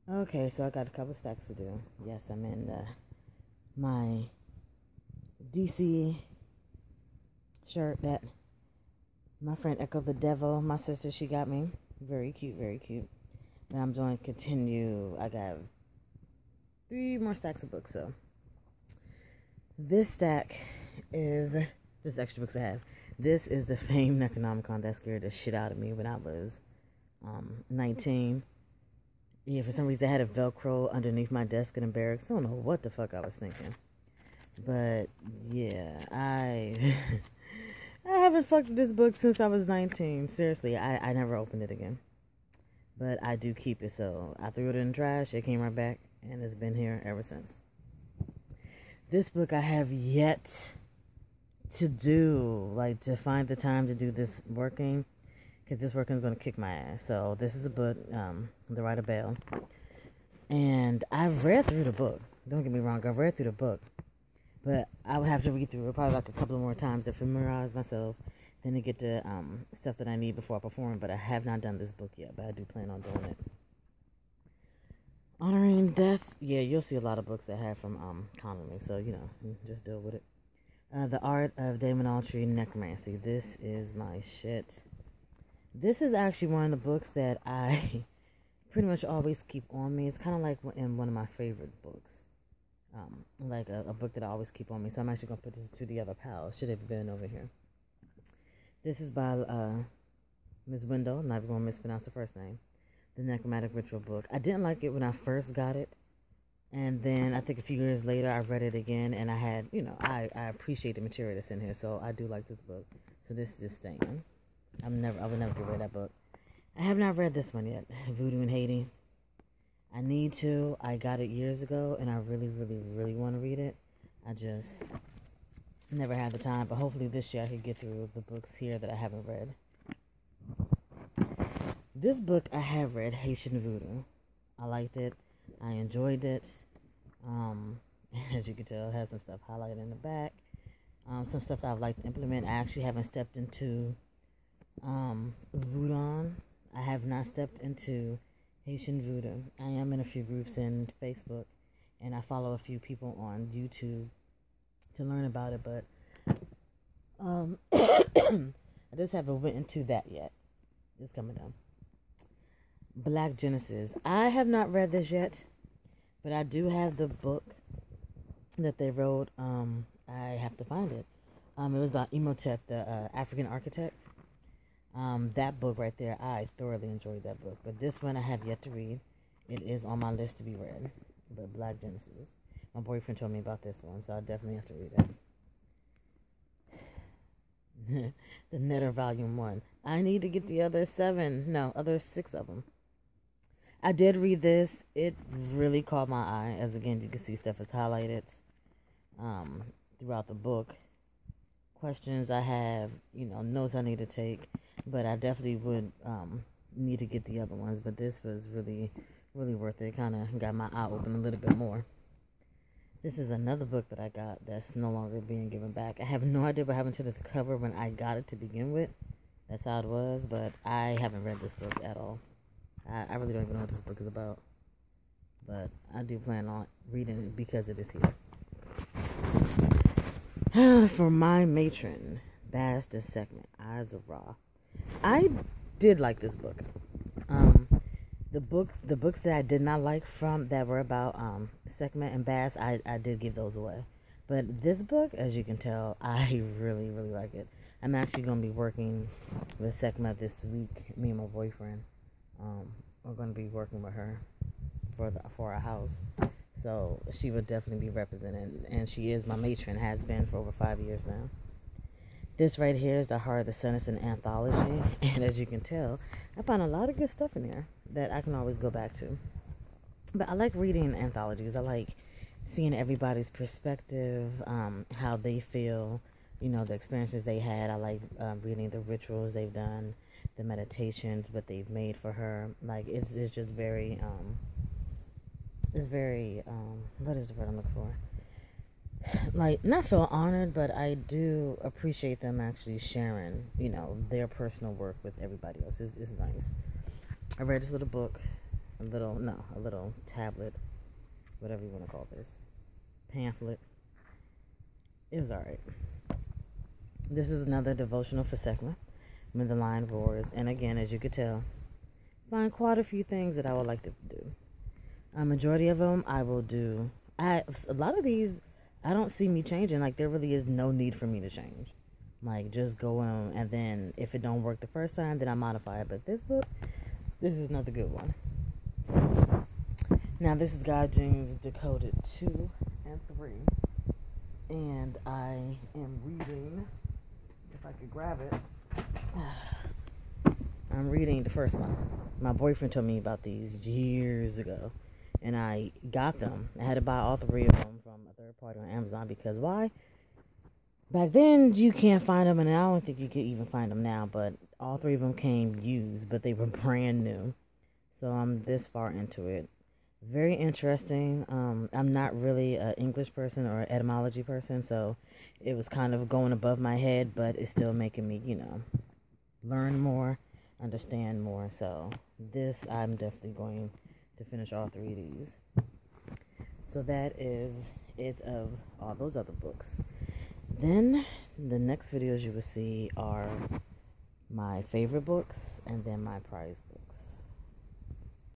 Okay, so I got a couple stacks to do. Yes, I'm in my DC shirt that my friend Echo the Devil, my sister, she got me. Very cute, very cute. And I'm going to continue. I got 3 more stacks of books, so this stack is just extra books I have. This is the famed Necronomicon that scared the shit out of me when I was 19. Yeah, for some reason I had a Velcro underneath my desk in the barracks. I don't know what the fuck I was thinking. But yeah, I I haven't fucked with this book since I was 19. Seriously, I never opened it again. But I do keep it, so I threw it in the trash. It came right back, and it's been here ever since. This book I have yet to do, like to find the time to do this working, because this working is going to kick my ass. So this is a book, The Rite of Baal. And I've read through the book. Don't get me wrong, I've read through the book. But I would have to read through it probably like a couple more times to familiarize myself, then to get the stuff that I need before I perform. But I have not done this book yet, but I do plan on doing it. Honoring Death. Yeah, you'll see a lot of books that have from Connolly, so, just deal with it. The Art of Demonology Necromancy. This is my shit. This is actually one of the books that I pretty much always keep on me. It's kind of like in one of my favorite books. Like a book that I always keep on me. So I'm actually going to put this to the other pile. Should have been over here. This is by Ms. Wendell. I'm not even going to mispronounce the first name. The Necromantic Ritual book. I didn't like it when I first got it. And then I think a few years later I read it again. And I had, I appreciate the material that's in here. So I do like this book. So this is staying. I would never get rid of that book. I have not read this one yet. Voodoo in Haiti. I need to. I got it years ago, and I really, really, really want to read it. I just never had the time, but hopefully this year I could get through the books here that I haven't read. This book I have read, Haitian Voodoo. I liked it. I enjoyed it. As you can tell, it has some stuff highlighted in the back. Some stuff that I'd like to implement. I actually haven't stepped into Voodoo. I have not stepped into Haitian Voodoo. I am in a few groups in Facebook, and I follow a few people on YouTube to learn about it, but I just haven't went into that yet. It's coming down. Black Genesis. I have not read this yet, but I do have the book that they wrote. I have to find it. It was about Imhotep, the African architect. That book right there, I thoroughly enjoyed that book. But this one I have yet to read. It is on my list to be read. But Black Genesis. My boyfriend told me about this one, so I definitely have to read it. The Netter Volume 1. I need to get the other 6 of them. I did read this. It really caught my eye. As again, you can see stuff is highlighted throughout the book. Questions I have, notes I need to take. But I definitely would need to get the other ones. But this was really, really worth it. Kind of got my eye open a little bit more. This is another book that I got that's no longer being given back. I have no idea what happened to the cover when I got it to begin with. That's how it was. But I haven't read this book at all. I really don't even know what this book is about. But I do plan on reading it because it is here. For my matron, Baz the Segment, Eyes of Ra. I did like this book. The books that I did not like from that were about Sekhmet and Baz, I did give those away. But this book, as you can tell, I really, really like it. I'm actually going to be working with Sekhmet this week. Me and my boyfriend, we're going to be working with her for our house. So she would definitely be represented, and she is my matron, has been for over 5 years now. This right here is The Heart of the Sun. It's an anthology, and as you can tell, I found a lot of good stuff in there that I can always go back to. But I like reading anthologies. I like seeing everybody's perspective, how they feel, the experiences they had. I like reading the rituals they've done, the meditations, what they've made for her. Like, it's just very, what is the word I'm looking for? Like, not feel honored, but I do appreciate them actually sharing, their personal work with everybody else. It's nice. I read this little book a little tablet, whatever you want to call this, pamphlet. It was alright. This is another devotional for Sekhmet, When the Lion Roars. And again, as you could tell, find quite a few things that I would like to do. A majority of them I will do. A lot of these, I don't see me changing. Like, there really is no need for me to change. Like, just go on, and then if it don't work the first time, then I modify it. But this book, this is another good one. Now, this is God James Decoded 2 and 3. And I am reading, if I could grab it, I'm reading the first one. My boyfriend told me about these years ago, and I got them. I had to buy all 3 of them from a third party on Amazon, because why? Back then, you can't find them, and I don't think you can even find them now, but all 3 of them came used, but they were brand new. So I'm this far into it. Very interesting. I'm not really an English person or an etymology person, so it was kind of going above my head, but it's still making me, learn more, understand more. So this, I'm definitely going to finish all 3 of these. So that is it of all those other books. Then the next videos you will see are my favorite books and then my prize